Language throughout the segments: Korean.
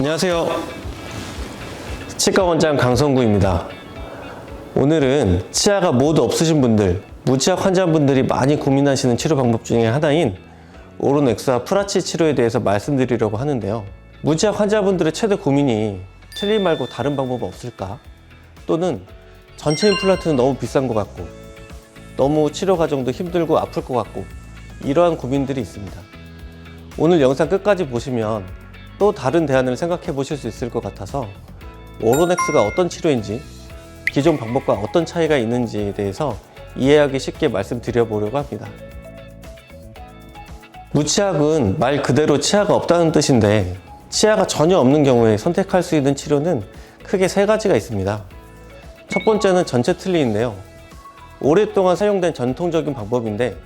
안녕하세요. 치과 원장 강성구입니다. 오늘은 치아가 모두 없으신 분들, 무치아 환자분들이 많이 고민하시는 치료 방법 중에 하나인 오로넥스와 프라치 치료에 대해서 말씀드리려고 하는데요. 무치아 환자분들의 최대 고민이 틀니 말고 다른 방법 없을까? 또는 전체 임플란트는 너무 비싼 것 같고 너무 치료 과정도 힘들고 아플 것 같고 이러한 고민들이 있습니다. 오늘 영상 끝까지 보시면 또 다른 대안을 생각해 보실 수 있을 것 같아서 오로넥스가 어떤 치료인지, 기존 방법과 어떤 차이가 있는지에 대해서 이해하기 쉽게 말씀드려 보려고 합니다. 무치약은 말 그대로 치아가 없다는 뜻인데, 치아가 전혀 없는 경우에 선택할 수 있는 치료는 크게 세 가지가 있습니다. 첫 번째는 전체 틀니인데요. 오랫동안 사용된 전통적인 방법인데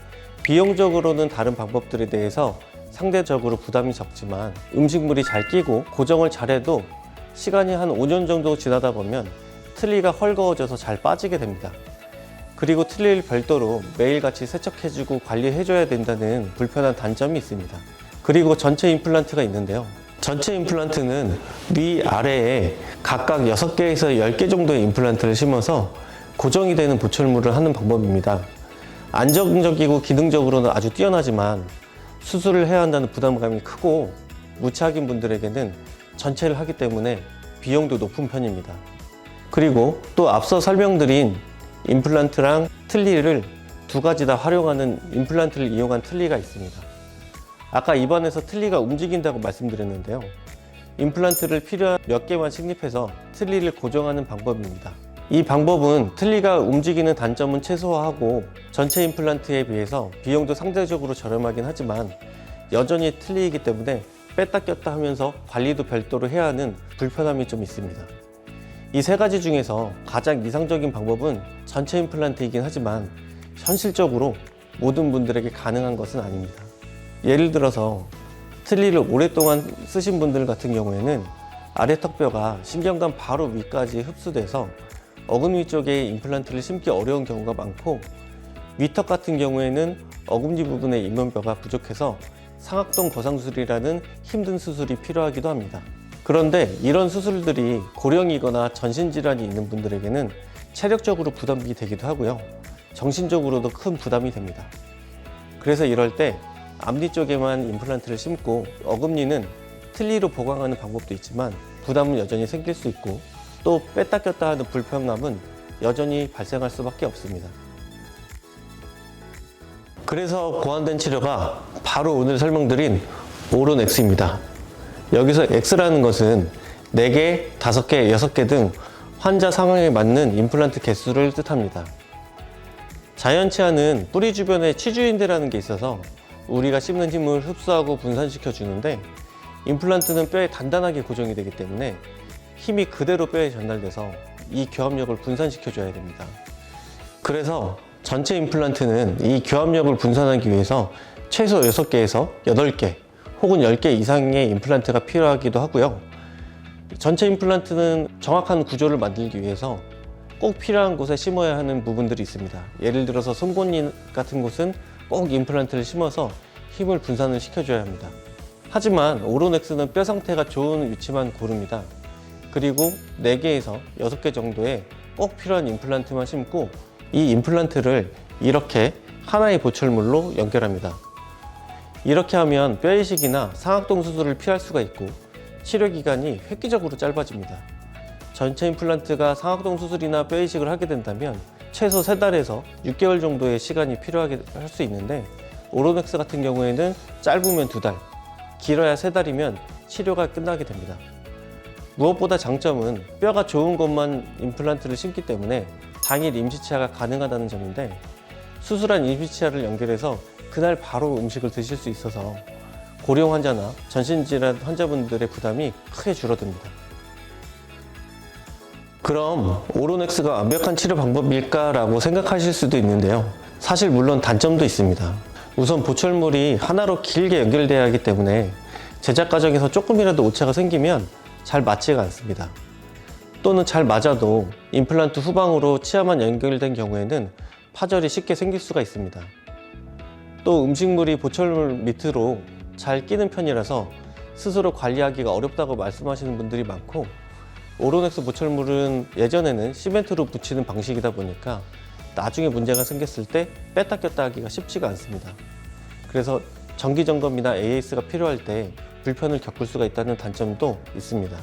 비용적으로는 다른 방법들에 대해서 상대적으로 부담이 적지만 음식물이 잘 끼고 고정을 잘해도 시간이 한 5년 정도 지나다 보면 틀니가 헐거워져서 잘 빠지게 됩니다. 그리고 틀니를 별도로 매일같이 세척해주고 관리해줘야 된다는 불편한 단점이 있습니다. 그리고 전체 임플란트가 있는데요. 전체 임플란트는 위 아래에 각각 6개에서 10개 정도의 임플란트를 심어서 고정이 되는 보철물을 하는 방법입니다. 안정적이고 기능적으로는 아주 뛰어나지만 수술을 해야 한다는 부담감이 크고 무치아인 분들에게는 전체를 하기 때문에 비용도 높은 편입니다. 그리고 또 앞서 설명드린 임플란트랑 틀니를 두 가지 다 활용하는 임플란트를 이용한 틀니가 있습니다. 아까 입안에서 틀니가 움직인다고 말씀드렸는데요. 임플란트를 필요한 몇 개만 식립해서 틀니를 고정하는 방법입니다. 이 방법은 틀니가 움직이는 단점은 최소화하고 전체 임플란트에 비해서 비용도 상대적으로 저렴하긴 하지만 여전히 틀니이기 때문에 뺐다 꼈다 하면서 관리도 별도로 해야 하는 불편함이 좀 있습니다. 이 세 가지 중에서 가장 이상적인 방법은 전체 임플란트이긴 하지만 현실적으로 모든 분들에게 가능한 것은 아닙니다. 예를 들어서 틀니를 오랫동안 쓰신 분들 같은 경우에는 아래 턱뼈가 신경관 바로 위까지 흡수돼서 어금니 쪽에 임플란트를 심기 어려운 경우가 많고, 위턱 같은 경우에는 어금니 부분의 입면뼈가 부족해서 상악동 거상술이라는 힘든 수술이 필요하기도 합니다. 그런데 이런 수술들이 고령이거나 전신질환이 있는 분들에게는 체력적으로 부담이 되기도 하고요. 정신적으로도 큰 부담이 됩니다. 그래서 이럴 때 앞니 쪽에만 임플란트를 심고 어금니는 틀니로 보강하는 방법도 있지만 부담은 여전히 생길 수 있고, 또 뺐다 꼈다 하는 불편감은 여전히 발생할 수밖에 없습니다. 그래서 고안된 치료가 바로 오늘 설명드린 오로넥스입니다. 여기서 X라는 것은 4개, 5개, 6개 등 환자 상황에 맞는 임플란트 개수를 뜻합니다. 자연 치아는 뿌리 주변에 치주인대라는 게 있어서 우리가 씹는 힘을 흡수하고 분산시켜 주는데, 임플란트는 뼈에 단단하게 고정이 되기 때문에 힘이 그대로 뼈에 전달돼서 이 교합력을 분산시켜 줘야 됩니다. 그래서 전체 임플란트는 이 교합력을 분산하기 위해서 최소 6개에서 8개 혹은 10개 이상의 임플란트가 필요하기도 하고요. 전체 임플란트는 정확한 구조를 만들기 위해서 꼭 필요한 곳에 심어야 하는 부분들이 있습니다. 예를 들어서 송곳니 같은 곳은 꼭 임플란트를 심어서 힘을 분산을 시켜줘야 합니다. 하지만 오로넥스는 뼈 상태가 좋은 위치만 고릅니다. 그리고 4개에서 6개 정도의 꼭 필요한 임플란트만 심고 이 임플란트를 이렇게 하나의 보철물로 연결합니다. 이렇게 하면 뼈 이식이나 상악동 수술을 피할 수가 있고 치료 기간이 획기적으로 짧아집니다. 전체 임플란트가 상악동 수술이나 뼈 이식을 하게 된다면 최소 3달에서 6개월 정도의 시간이 필요하게 할 수 있는데, 오로넥스 같은 경우에는 짧으면 2달, 길어야 3달이면 치료가 끝나게 됩니다. 무엇보다 장점은 뼈가 좋은 곳만 임플란트를 심기 때문에 당일 임시치아가 가능하다는 점인데, 수술한 임시치아를 연결해서 그날 바로 음식을 드실 수 있어서 고령 환자나 전신질환 환자분들의 부담이 크게 줄어듭니다. 그럼 오로넥스가 완벽한 치료 방법일까 라고 생각하실 수도 있는데요. 사실 물론 단점도 있습니다. 우선 보철물이 하나로 길게 연결돼야 하기 때문에 제작 과정에서 조금이라도 오차가 생기면 잘 맞지가 않습니다. 또는 잘 맞아도 임플란트 후방으로 치아만 연결된 경우에는 파절이 쉽게 생길 수가 있습니다. 또 음식물이 보철물 밑으로 잘 끼는 편이라서 스스로 관리하기가 어렵다고 말씀하시는 분들이 많고, 오로넥스 보철물은 예전에는 시멘트로 붙이는 방식이다 보니까 나중에 문제가 생겼을 때 뺐다 꼈다 하기가 쉽지가 않습니다. 그래서 정기점검이나 AS가 필요할 때 불편을 겪을 수가 있다는 단점도 있습니다.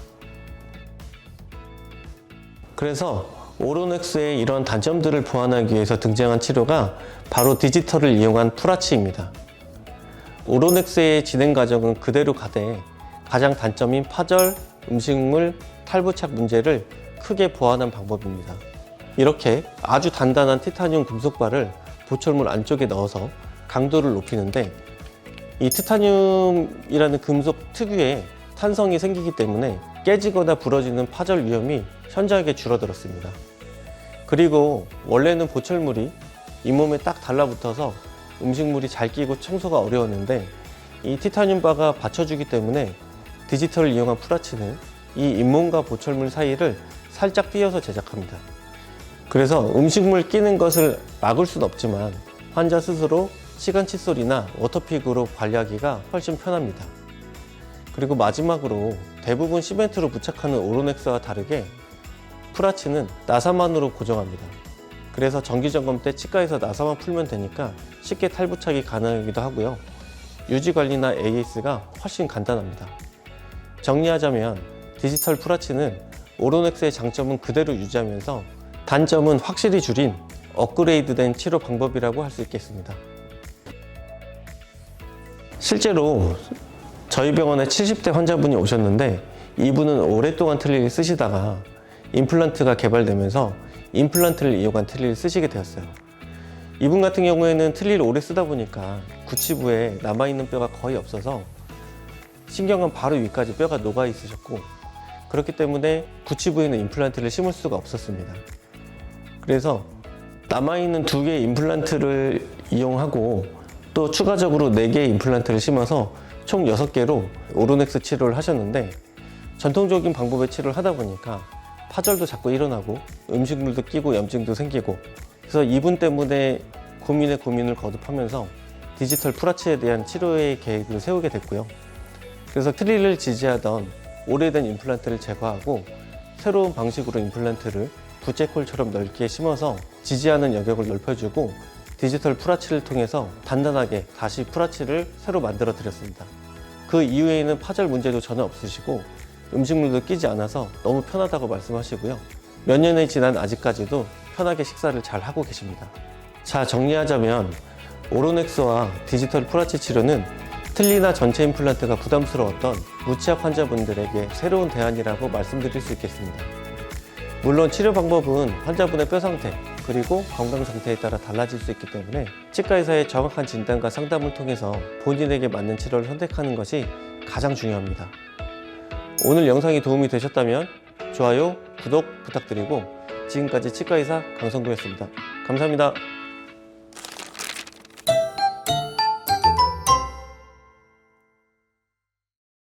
그래서 오로넥스의 이런 단점들을 보완하기 위해서 등장한 치료가 바로 디지털을 이용한 풀아치입니다. 오로넥스의 진행 과정은 그대로 가되 가장 단점인 파절, 음식물, 탈부착 문제를 크게 보완한 방법입니다. 이렇게 아주 단단한 티타늄 금속발을 보철물 안쪽에 넣어서 강도를 높이는데, 이 티타늄이라는 금속 특유의 탄성이 생기기 때문에 깨지거나 부러지는 파절 위험이 현저하게 줄어들었습니다. 그리고 원래는 보철물이 잇몸에 딱 달라붙어서 음식물이 잘 끼고 청소가 어려웠는데, 이 티타늄 바가 받쳐주기 때문에 디지털을 이용한 풀아치는 이 잇몸과 보철물 사이를 살짝 띄어서 제작합니다. 그래서 음식물 끼는 것을 막을 수는 없지만 환자 스스로 시간 칫솔이나 워터픽으로 관리하기가 훨씬 편합니다. 그리고 마지막으로 대부분 시멘트로 부착하는 오로넥스와 다르게 풀아치는 나사만으로 고정합니다. 그래서 정기점검 때 치과에서 나사만 풀면 되니까 쉽게 탈부착이 가능하기도 하고요. 유지관리나 AS가 훨씬 간단합니다. 정리하자면 디지털 풀아치는 오로넥스의 장점은 그대로 유지하면서 단점은 확실히 줄인 업그레이드된 치료 방법이라고 할 수 있겠습니다. 실제로 저희 병원에 70대 환자분이 오셨는데, 이분은 오랫동안 트리를 쓰시다가 임플란트가 개발되면서 임플란트를 이용한 트리를 쓰시게 되었어요. 이분 같은 경우에는 트리를 오래 쓰다 보니까 구치부에 남아있는 뼈가 거의 없어서 신경은 바로 위까지 뼈가 녹아 있으셨고, 그렇기 때문에 구치부에는 임플란트를 심을 수가 없었습니다. 그래서 남아있는 2개의 임플란트를 이용하고 또 추가적으로 4개의 임플란트를 심어서 총 6개로 오로넥스 치료를 하셨는데, 전통적인 방법의 치료를 하다 보니까 파절도 자꾸 일어나고 음식물도 끼고 염증도 생기고, 그래서 이분 때문에 고민에 고민을 거듭하면서 디지털 풀아치에 대한 치료의 계획을 세우게 됐고요. 그래서 트리를 지지하던 오래된 임플란트를 제거하고 새로운 방식으로 임플란트를 부채꼴처럼 넓게 심어서 지지하는 영역을 넓혀주고 디지털 풀아치를 통해서 단단하게 다시 풀아치를 새로 만들어 드렸습니다. 그 이후에는 파절 문제도 전혀 없으시고 음식물도 끼지 않아서 너무 편하다고 말씀하시고요. 몇 년이 지난 아직까지도 편하게 식사를 잘 하고 계십니다. 자, 정리하자면 오로넥스와 디지털 풀아치 치료는 틀니나 전체 임플란트가 부담스러웠던 무치약 환자분들에게 새로운 대안이라고 말씀드릴 수 있겠습니다. 물론 치료 방법은 환자분의 뼈 상태 그리고 건강 상태에 따라 달라질 수 있기 때문에 치과의사의 정확한 진단과 상담을 통해서 본인에게 맞는 치료를 선택하는 것이 가장 중요합니다. 오늘 영상이 도움이 되셨다면 좋아요, 구독 부탁드리고, 지금까지 치과의사 강성구였습니다. 감사합니다.